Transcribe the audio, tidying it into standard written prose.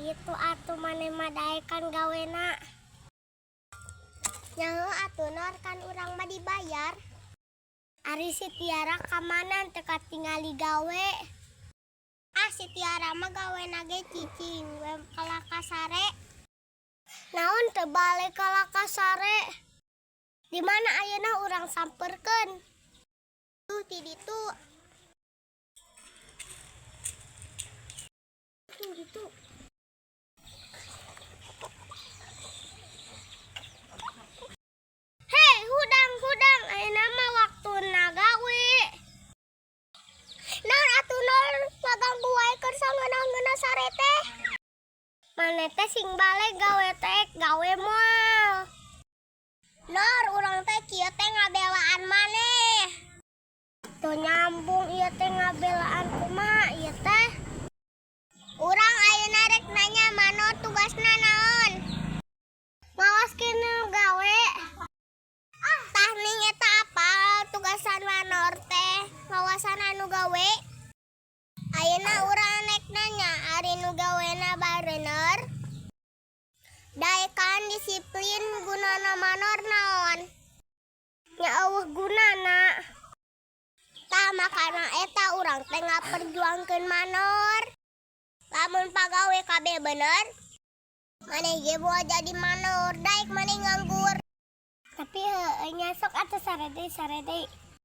gitu atuh maneh madaekan gawena. Nyaho atuh nor kan urang mah dibayar. Ari si Tiara kamanan teu katingali gawe. Si Tiara mah gawena ge cicing we kalakasare. Naon teu bale kalakasare? Di mana ayeuna urang sampeurkeun? Tuh ti ditu. Tuh ditu. Hei, hudang ayeuna mah waktuna gawe. Naon atuh nol ngaganggu wae keur sangeuna-ngeuna sare teh. Maneh teh sing bale gawe teh gawe moal. Lor, urang teh kieu teh ngabelaan maneh. Teu nyambung ieu teh ngabelaan kumaha ieu teh? Urang ayeuna rek nanya manor tugasna naon? Ngawas kene gawe. Tah ning eta apa tugasan manor teh? Ngawasan anu gawe. Ayeuna urang rek nanya ari nu gawena bareuner. Daekan disiplin gunana manor naon? Nya eueuh gunana. Tah makana eta urang teh ngaperjuangkeun manor. Lamun pagawe kabeh bener, maneh ge moal jadi manor, daek maneh nganggur. Tapi nya sok atuh sare deui.